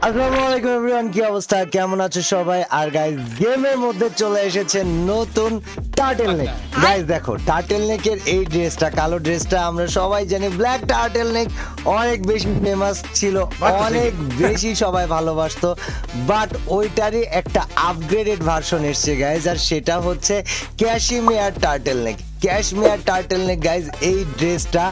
আসসালামু আলাইকুম এভরিওয়ান, কি অবস্থা, কেমন আছো সবাই? আর গাইস গেমের মধ্যে চলে এসেছে নতুন টার্টেল নেক। গাইস দেখো, টার্টেল নেকের এই ড্রেসটা, কালো ড্রেসটা আমরা সবাই জানি, ব্ল্যাক টার্টেল নেক অনেক বেশি ফেমাস ছিল, অনেক বেশি সবাই ভালোবাসতো। বাট ওইটারই একটা আপগ্রেডেড ভার্সন এসছে গাইস, আর সেটা হচ্ছে ক্যাশমেয়ার টার্টেল নেক। ক্যাশমেয়ার টার্টেল নেক গাইজ, এই ড্রেসটা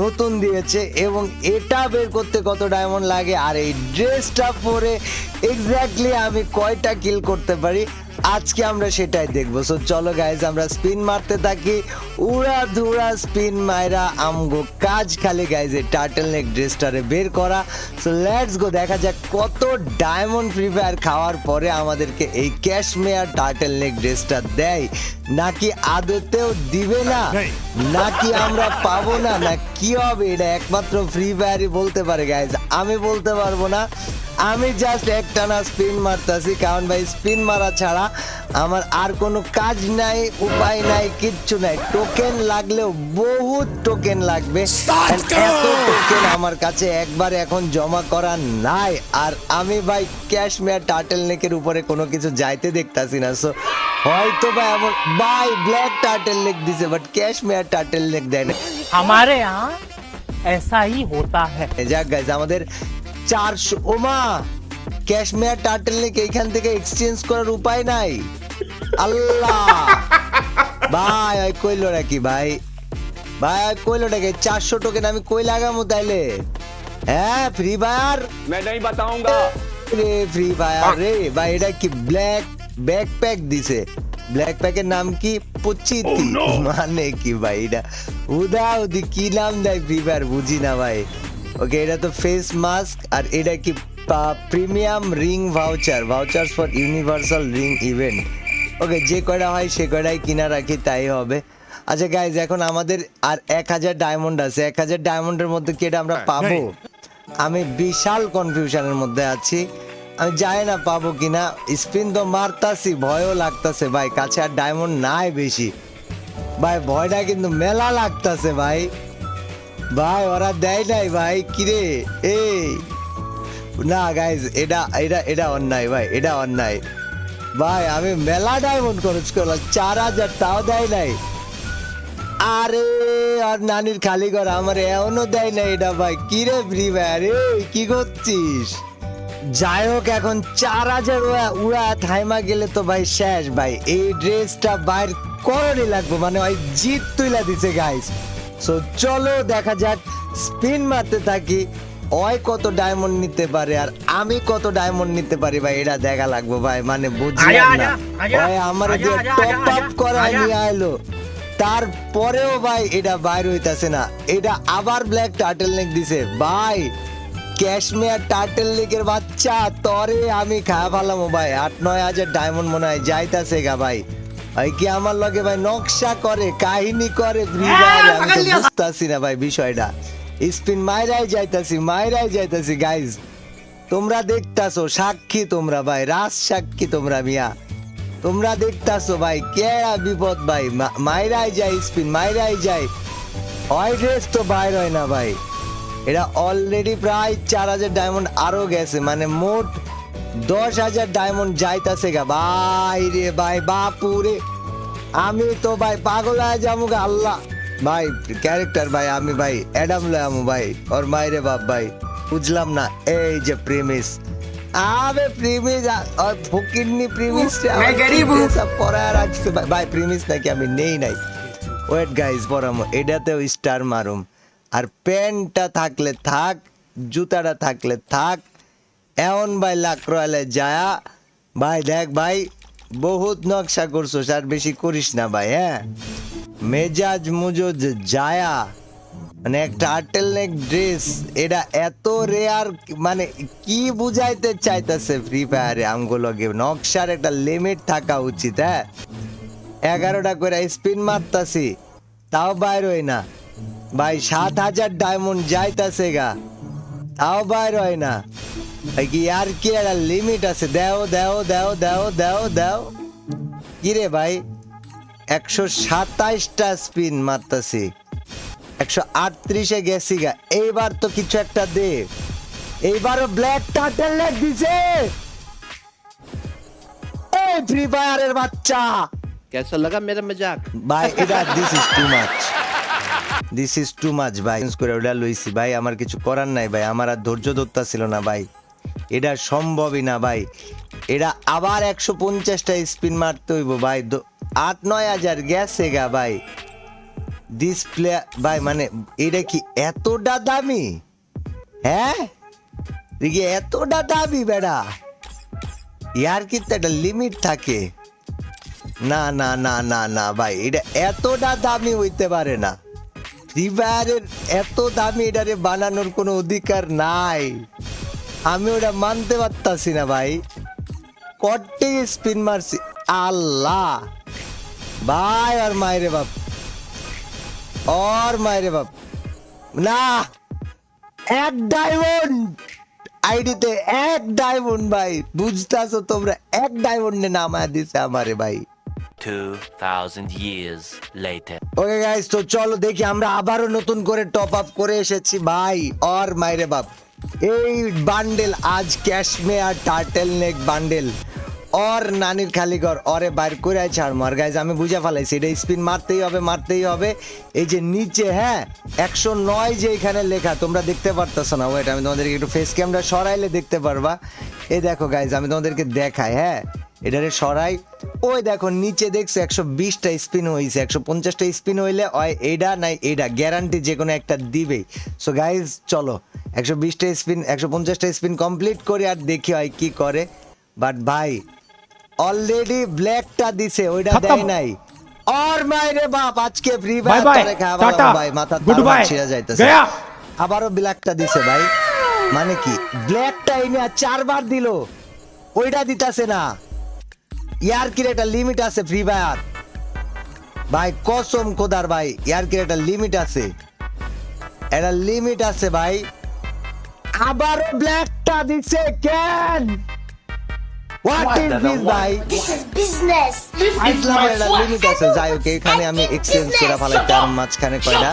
নতুন দিয়েছে এবং এটা বের করতে কত ডায়মন্ড লাগে আর এই ড্রেসটা পরে এক্স্যাক্টলি আমি কয়টা কিল করতে পারি আজকে আমরা সেটাই দেখবো। সো চলো গাইজ, আমরা স্পিন মারতে থাকি, উড়া ধুরা স্পিন মাইরা আমগো কাজ খালি গাইজ এই টার্টেল নেক ড্রেসটারে বের করা। সো লেটস গো, দেখা যাক কত ডায়মন্ড ফ্রি ফায়ার খাওয়ার পরে আমাদেরকে এই ক্যাশমেয়ার টার্টেল নেক ড্রেসটা দেয়, নাকি আদতেও দিবে না, নাকি আমরা পাবো না, না কি হবে, এটা একমাত্র ফ্রি ফায়ারই বলতে পারে গাইজ, আমি বলতে পারবো না। আমি জাস্ট একটানা স্পিন মারতাছি, কারণ ভাই স্পিন মারা ছাড়া আমার আর কোনো কাজ নাই, উপায় নাই, কিচ্ছু নাই। টোকেন লাগলেও বহুত টোকেন লাগবে, এত টোকেন আমার কাছে একবার এখন জমা করা নাই। আর আমি ভাই ক্যাশমেয়ার টার্টেল নেকের উপরে কোনো কিছু যাইতে দেখতাছি না। সো হয়তো ভাই এমন ভাই ব্ল্যাক টার্টেল নেক দিছে, বাট ক্যাশমেয়ার টার্টেল নেক দেয় না। हमारे यहाँ ऐसा ही होता है। যাক গাইজ, আমাদের 400 ওমা ক্যাশমেয়ার টার্টেল নেক এইখান থেকে এক্সচেঞ্জ করার উপায় নাই। আল্লাহ ভাই ওই কইলো নাকি ভাই, ভাই ওই কইলো নাকি 400 টোকেন আমি কই লাগামু তাইলে? হ্যাঁ ফ্রি ফায়ার, मैं नहीं बताऊंगा। রে ফ্রি ফায়ার রে ভাই, এটা কি ব্ল্যাক ব্যাকপ্যাক দিছে? ব্ল্যাক প্যাকের নাম কি? পুচিতি মানে কি ভাই? এটা উদি কি নাম দেয় ফ্রি ফায়ার বুঝি না ভাই। ওকে, এটা তো ফেস মাস্ক, আর এটা কি premium ring voucher for universal ring event. Okay, যে কয়টা হয় সে কয়টাই কিনা রাখি, তাই হবে। আচ্ছা গাইজ, এখন আমাদের আর 1000 ডায়মন্ড আছে। 1000 ডায়মন্ডের মধ্যে কি এটা আমরা পাবো? আমি বিশাল কনফিউশনের মধ্যে আছি, আমি জানি না পাবো কিনা। স্পিন তো মারতাছি, ভয়ও লাগতাছে ভাই, কাছে আর ডায়মন্ড নাই বেশি ভাই, ভয়টা কিন্তু মেলা লাগতাছে ভাই। ভাই ওরা দেয় নাই ভাই, কিরে এই না গাইজ, এটা এটা এটা অন্যায় ভাই, এটা অন্যায় ভাই। আমি মেলা ডায়মন্ড খরচ করলাম, 4000 তাও দেয় নাই। আরে আর নানির খালি ঘর আমার এমনও দেয় না এটা ভাই, কিরে ফ্রি ফায়ার কি করছিস? যাই হোক, এখন 4000 উড়া থাইমা গেলে তো ভাই শেষ ভাই, এই ড্রেসটা বাইর করণই লাগবে, মানে ভাই জিত তুইলা দিছে গাইস। সো চলো দেখা যাক, স্পিন মারতে থাকি, ওই কত ডায়মন্ড নিতে পারে আর আমি কত ডায়মন্ড নিতে পারি ভাই, এটা দেখা লাগবে ভাই। মানে বুঝলাম না ভাই, আমার দিয়ে টপ আপ করায় নিয়ে আইলো, তারপরেও ভাই এটা বাইর হইতাছে না। এটা আবার ব্ল্যাক টার্টেল নেক দিছে ভাই, ক্যাশমেয়ার টার্টেল নেকের বাচ্চা, তরে আমি খায়া ফেলাম ভাই। 8-9 হাজার ডায়মন্ড মনে হয় যাইতাছে গা ভাই। ভাই কি আমার লগে ভাই নকশা করে, কাহিনী করে ফ্রি ফায়ার, আমি তো বুঝতাছি না ভাই বিষয়টা। স্পিন মাইরাই যাইতাছি গাইজ, তোমরা দেখতাছো, সাক্ষী তোমরা ভাই, রাজ সাক্ষী তোমরা মিয়া, তোমরা দেখতাছো ভাই, কেডা বিপদ ভাই, মাইরাই যায় স্পিন, মাইরাই যায়, ওই ড্রেস তো বাইর হয় না ভাই। এটা অলরেডি প্রায় 4000 ডায়মন্ড আরো গেছে, মানে মোট 10,000 ডায়মন্ড যাইতাছে গা ভাই রে ভাই, বাপুরে আমি তো ভাই পাগল হয়ে যাবো গা। আল্লাহ ভাই ক্যারেক্টার ভাই, আমি ভাই অ্যাডাম লয়ামু ভাই, ওর মাইরে বাপ ভাই, বুঝলাম না। এই যে প্রেমিস, আবে প্রেমিস আর ফকিরনি প্রেমিস সব পড়ায় রাখছে ভাই। প্রেমিস নাকি আমি নেই নাই, ওয়েট গাইজ পরামো, এটাতেও স্টার মারুম। আর প্যান্টটা থাকলে থাক, জুতাটা থাকলে থাক, এমন ভাই লাখ রয়ালে যায়া ভাই। দেখ ভাই, বহুত নকশা করছো, আর বেশি করিস না ভাই। হ্যাঁ মেজাজ মুজো যায়া, মানে একটা টার্টেল নেক ড্রেস, এটা এত রেয়ার, মানে কি বুঝাইতে চাইতেছে ফ্রি ফায়ারে আমগুলোকে, নকশার একটা লিমিট থাকা উচিত। হ্যাঁ 11টা করে স্পিন মারতাছি, তাও বাইর হয় না ভাই। 7000 ডায়মন্ড যাইতাছে গা, তাও বাইর হয় না ভাই। কি আর কি একটা লিমিট আছে? দেও দেও দেও দেও দেও দেও কিরে ভাই, 127টা স্পিন মারতাছি, 138-এ গেছি গা। এইবার তো কিছু একটা দে, এইবারও ব্ল্যাক টার্টেল নেক দিছে। এই ফ্রি ফায়ারের বাচ্চা कैसा लगा मेरा मजाक? ভাই এটা দিস ইজ টু মাচ ভাই। চেঞ্জ করে ওটা লইছি ভাই, আমার কিছু করার নাই ভাই, আমার আর ধৈর্য ধরতা ছিল না ভাই, এটা সম্ভবই না ভাই। এটা আবার 150টা স্পিন মারতে হইব ভাই, 8-9 হাজার গেছে গা ভাই। ডিসপ্লে ভাই মানে এটা কি এতটা দামি? হ্যাঁ দেখি এতটা দামি বেড়া, ইয়ার কিন্তু একটা লিমিট থাকে। না না না না না ভাই, এটা এতটা দামি হইতে পারে না। ফ্রি ফায়ারের এত দামি এটারে বানানোর কোনো অধিকার নাই, আমি ওটা মানতে পারতাছি না ভাই। কটে স্পিন মারছি আল্লাহ ভাই, আর মায়েরে বাপ, और मायरे बाप ना, एक डायमंड आईडीতে এক ডায়মন্ড ভাই, বুঝতাছো তোমরা? এক ডায়মন্ডে নামায় দিছে আমারে ভাই। 2000 years later. ওকে গাইস, তো চলো দেখি, আমরা আবারও নতুন করে টপ আপ করে এসেছি ভাই। और মাইরে বাপ, এই বান্ডেল আজ ক্যাশমে আর টার্টেল নেক বান্ডেল और নানির খালিঘর ওরে বাইর করে ছাড় মার। গাইস আমি বুঝা ফেলাইছি, এটা স্পিন মারতেই হবে মারতেই হবে। এই যে নিচে হ্যাঁ 109 যে এখানে লেখা তোমরা দেখতে পারতেছো না, ওয়েট আমি তোমাদেরকে একটু ফেস ক্যামেরা সরাইলে দেখতে পারবা। এই দেখো গাইস আমি তোমাদেরকে দেখাই, হ্যাঁ এটারে সরাই, ওই দেখো নিচে দেখছো 120টা স্পিন হয়েছে। 150টা স্পিন হইলে হয় এইটা নাই এইটা, গ্যারান্টি যে কোনো একটা দিবেই। সো গাইস চলো 120টা স্পিন 150টা স্পিন কমপ্লিট করি আর দেখি হয় কি করে। বাট ভাই অলরেডি ব্ল্যাকটা দিছে, ওইটা দেয় নাই। और মাইরে বাপ, আজকে ফ্রি ফায়ার করে খাওয়া ভাই, মাথা তার ছিড়া যাইতেছে। আবারও ব্ল্যাকটা দিছে ভাই, মানে কি ব্ল্যাকটা এনে 4 বার দিল, ওইটা দিতাছে না। ইয়ার কি একটা লিমিট আছে ফ্রি ফায়ার ভাই, কসম খোদার ভাই, ইয়ার কি একটা লিমিট আছে, এটা লিমিট আছে ভাই। আবারও ব্ল্যাকটা দিছে কেন? What is this ভাই? This is business. আইসলামের একটা লিমিট আছে। যাই হোক এখানে আমি এক্সচেঞ্জ করে ফেলাইতাম মাঝখানে কয়টা,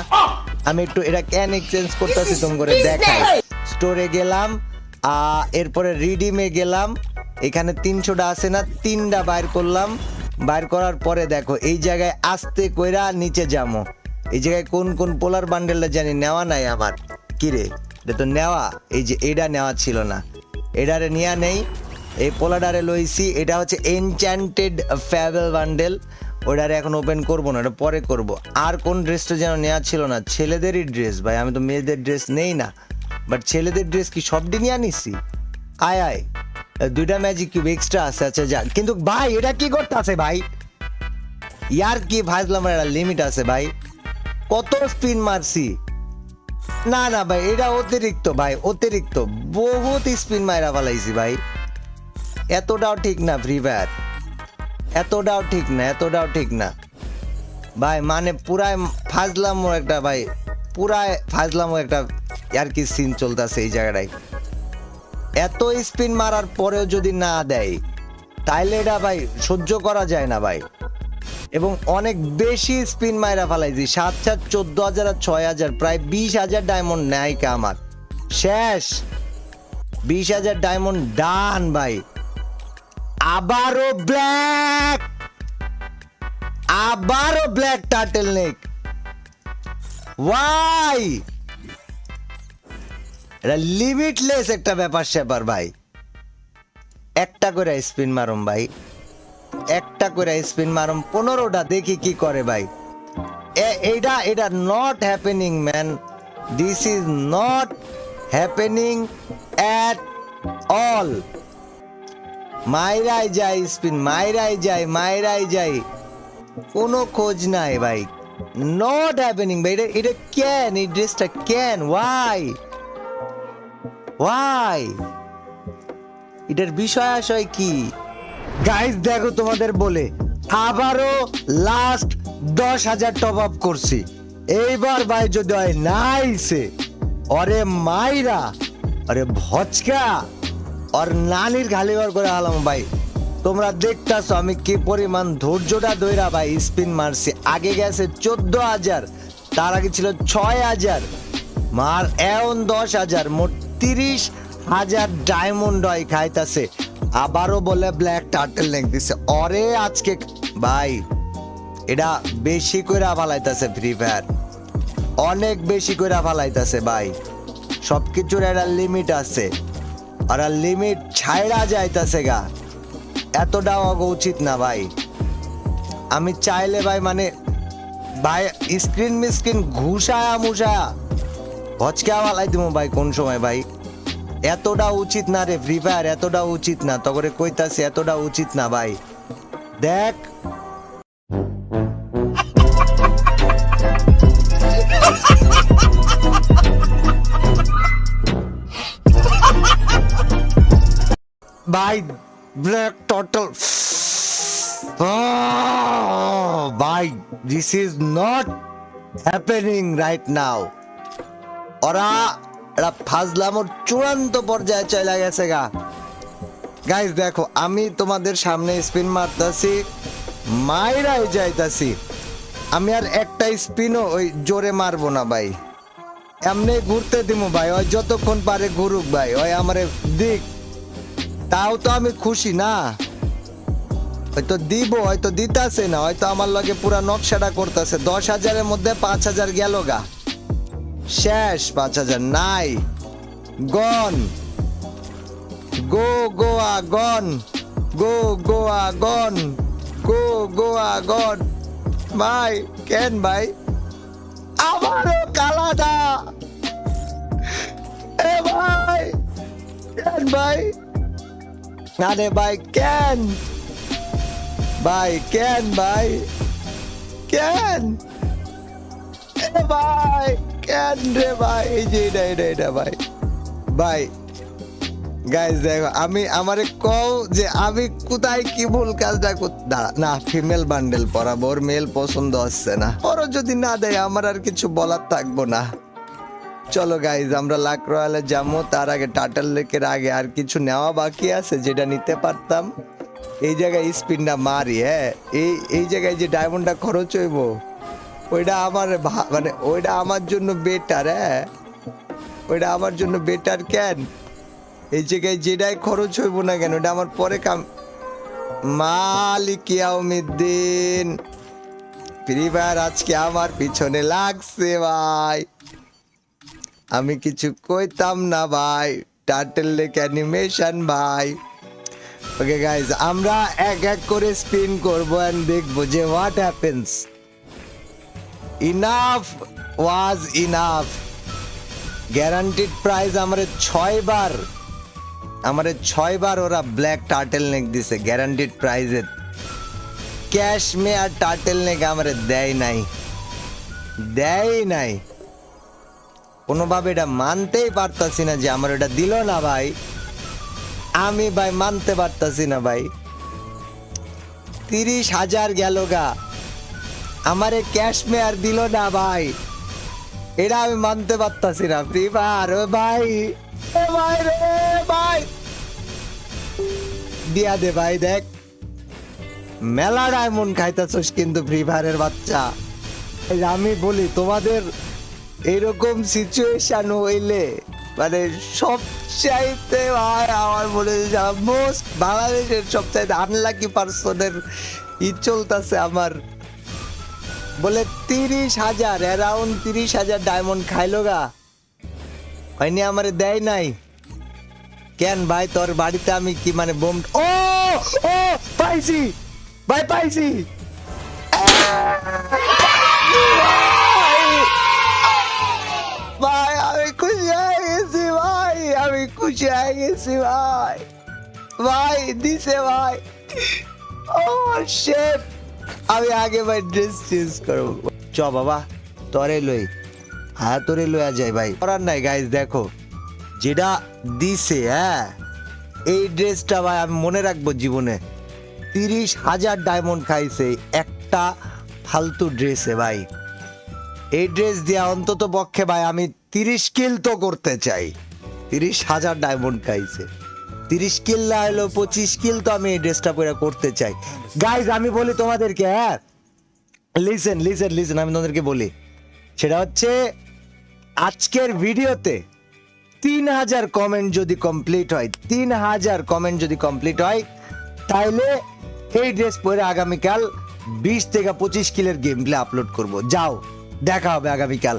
আমি একটু এটা কেন এক্সচেঞ্জ করতেছি তুমি করে দেখাই। স্টোরে গেলাম, এরপরে রিডিমে গেলাম, এখানে 300টা আছে না, 3টা বাইর করলাম। বাইর করার পরে দেখো এই জায়গায় আস্তে কইরা নিচে যাবো। এই জায়গায় কোন কোন পোলার বান্ডেলটা জানি নেওয়া নাই আমার, কিরে এটা তো নেওয়া, এই যে এটা নেওয়া ছিল না, এটারে নেওয়া নেই, এই পোলাডারে লইছি। এটা হচ্ছে এনচ্যান্টেড ফ্যাবেল বান্ডেল, ওটারে এখন ওপেন করবো না, ওটা পরে করব। আর কোন ড্রেসটা যেন নেওয়া ছিল না, ছেলেদেরই ড্রেস ভাই, আমি তো মেয়েদের ড্রেস নেই না, বাট ছেলেদের ড্রেস কি সবটি নিয়ে আনিছি। আয় আয় 2টা ম্যাজিক কিউব এক্সট্রা আছে, আচ্ছা যা। কিন্তু ভাই এটা কি করতে আছে ভাই, ইয়ার কি ভাইজলাম, একটা লিমিট আছে ভাই, কত স্পিন মারছি। না না ভাই এটা অতিরিক্ত ভাই, অতিরিক্ত বহুত স্পিন মাইরা ফেলাইছি ভাই, এতটাও ঠিক না ফ্রি ফায়ার, এতটাও ঠিক না, এতটাও ঠিক না ভাই। মানে পুরাই ফাজলামো একটা ভাই, পুরাই ফাজলামো একটা আর কি সিন চলতেছে এই জায়গাটায়। এত স্পিন মারার পরেও যদি না দেয় তাইলে এটা ভাই সহ্য করা যায় না ভাই। এবং অনেক বেশি স্পিন মাইরা ফেলাইছি, 7,000 14,000 আর 6,000, প্রায় 20,000 ডায়মন্ড নেয় কা আমার, শেষ 20,000 ডায়মন্ড ডান ভাই। আবারও ব্ল্যাক, আবারও ব্ল্যাক টার্টেল নেক, ওয়াই এটা লিমিটলেস একটা ব্যাপার স্যাপার ভাই। একটা করে স্পিন মারুম ভাই, একটা করে স্পিন মারুম, 15টা দেখি কি করে ভাই। এটা এটা not happening man, this is not happening at all. মাইরাই যায় স্পিন, মাইরাই যায়, মাইরাই যায়, কোনো খোঁজ নাই ভাই, নট হ্যাপেনিং ভাই। এটা এটা কেন, এই ড্রেসটা কেন, ওয়াই ওয়াই, এটার বিষয় আশয় কি গাইস? দেখো তোমাদের বলে আবারও লাস্ট 10,000 টপ আপ করছি, এইবার ভাই যদি হয় নাইসে, অরে মাইরা, আরে ভচকা, আর নানির খালিঘর করে আলাম ভাই। তোমরা দেখতাছো আমি কি পরিমাণ ধৈর্যটা ধইরা ভাই স্পিন মারছি। আগে গেছে 14,000, তার আগে ছিল 6,000, মার এখন 10,000, মোট হাজার ডায়মন্ড হয় খাইতাছে, আবারও বলে ব্ল্যাক টার্টেল নেক দিছে। অরে আজকে ভাই এটা বেশি কইরা ফালাইতাছে ফ্রি ফায়ার, অনেক বেশি কইরা ফালাইতাছে ভাই। সবকিছুর একটা লিমিট আছে, আর লিমিট ছাইড়া যাইতাছে গা, এতটা হওয়া উচিত না ভাই। আমি চাইলে ভাই মানে ভাই স্ক্রিন মিস্ক্রিন ঘুষায়া মুষায়া হচকা ফালাই দিব ভাই কোন সময় ভাই। এতটা উচিত না রে ফ্রি ফায়ার, এতটা উচিত না, তখন কইতাছি এতটা উচিত না ভাই। দেখ ভাই ব্ল্যাক টোটাল ভাই, this is not happening right now. ওরা ফাজলামোর চূড়ান্ত পর্যায়ে চলে গেছে গা। গাইস দেখো আমি তোমাদের সামনে স্পিন মারতাছি, মাইরাই যাইতাছি। আমি আর একটা স্পিনও ওই জোরে মারবো না ভাই, এমনি ঘুরতে দিমু ভাই, ওই যতক্ষণ পারে ঘুরুক ভাই, ওই আমারে দিক, তাও তো আমি খুশি না। হয়তো দিব, হয়তো দিতাছে না, হয়তো আমার লগে পুরা নকশাটা করতেছে। 10,000-এর মধ্যে 5,000 গেল গা, শেষ। 5,000 নাই, গন গো গোয়া গন, গো গোয়া গন, গো গোয়া গন ভাই। কেন ভাই আমারও কালাটা এ ভাই, কেন ভাই, আরে ভাই কেন ভাই, কেন ভাই, কেন এ ভাই, কেন রে ভাই, এই যে এটা ভাই। ভাই গাইস দেখো আমি আমারে কও যে আমি কোথায় কি ভুল কাজটা না, ফিমেল বান্ডেল পরাবো, ওর মেল পছন্দ হচ্ছে না, ওরও যদি না দেয় আমার আর কিছু বলার থাকবো না। চলো গাইজ আমরা লাক রয়্যালে যাবো, তার আগে টার্টল লেকের আগে আর কিছু নেওয়া বাকি আছে যেটা নিতে পারতাম। এই জায়গায় স্পিনটা মারি, হ্যাঁ এই জায়গায় যে ডায়মন্ডটা খরচ হইব ওইটা আমার মানে ওইটা আমার জন্য বেটার, হ্যাঁ ওইটা আমার জন্য বেটার। কেন এই জায়গায় যেটাই খরচ হইব না কেন ওটা আমার পরে কাম। মালিক ইয়াউমিদ্দিন ফ্রি ফায়ার আজকে আমার পিছনে লাগছে ভাই, আমি কিছু কইতাম না ভাই। টার্টল লেক অ্যানিমেশন ভাই। ওকে গাইজ আমরা এক এক করে স্পিন করবো এন্ড দেখবো যে what happens. Enough was enough. Guaranteed prize আমারে 6 বার ওরা ব্ল্যাক টার্টল নেক দিছে গ্যারান্টিড প্রাইজের। ক্যাশ মে আর টার্টল নেক আমারে দেয় নাই। কোনোভাবে এটা মানতেই পারতাছি না যে আমার এটা দিল না ভাই, আমি ভাই মানতে পারতাছি না ভাই। 30,000 গেল গা, আমারে ক্যাশ মে আর দিল না ভাই, এটা আমি মানতে পারতাছি না। ফ্রি ফায়ার ও ভাই, ও ভাই রে ভাই, দিয়া দে ভাই। দেখ মেলা ডায়মন্ড খাইতাছস কিন্তু ফ্রি ফায়ারের বাচ্চা। আমি বলি তোমাদের এরকম সিচুয়েশন হইলে মানে সবচাইতে ভাই আমার মনে হয় মোস্ট বাংলাদেশের সবচাইতে আনলাকি পার্সনের চলতেছে আমার। বলে 30,000 অ্যারাউন্ড 30,000 ডায়মন্ড খাইলো গা, হয়নি আমারে দেয় নাই। কেন ভাই তোর বাড়িতে আমি কি মানে বোম? ও ও পাইছি ভাই, পাইছি ভাই, আমি খুশি হয়ে গেছি ভাই, আমি খুশি হয়ে গেছি ভাই। ভাই দিছে ভাই, ও শিট। আমি আগে ভাই ড্রেস চেঞ্জ করবো। চ বাবা তোরে লই, হ্যাঁ তোরে লইয়া যাই ভাই, করার নাই। গাইজ দেখো যেটা দিছে, হ্যাঁ এই ড্রেসটা ভাই আমি মনে রাখবো জীবনে। 30,000 ডায়মন্ড খাইছে একটা ফালতু ড্রেসে ভাই। এই ড্রেস দিয়া অন্তত পক্ষে ভাই আমি 30 কিল তো করতে চাই। 30,000 ডায়মন্ড খাইছে, 30 কিল না হলো 25 কিল তো আমি এই ড্রেসটা পরে করতে চাই। গাইজ আমি বলি তোমাদেরকে, হ্যাঁ লিসেন আমি তোমাদেরকে বলি, সেটা হচ্ছে আজকের ভিডিওতে 3000 কমেন্ট যদি কমপ্লিট হয়, 3000 কমেন্ট যদি কমপ্লিট হয়, তাহলে এই ড্রেস পরে আগামীকাল 20 থেকে 25 কিলের গেম প্লে আপলোড করব। যাও, দেখা হবে আগামীকাল।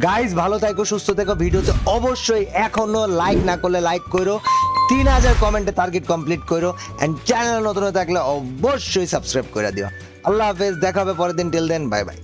গাইজ ভালো থাকো, সুস্থ থেকো। ভিডিওতে অবশ্যই এখনো লাইক না করলে লাইক করো, 3000 কমেন্টে টার্গেট কমপ্লিট করো, এন্ড চ্যানেল নতুন হয়ে থাকলে অবশ্যই সাবস্ক্রাইব করে দিও। আল্লাহ হাফেজ, দেখা হবে পরের দিন। Till then, bye by.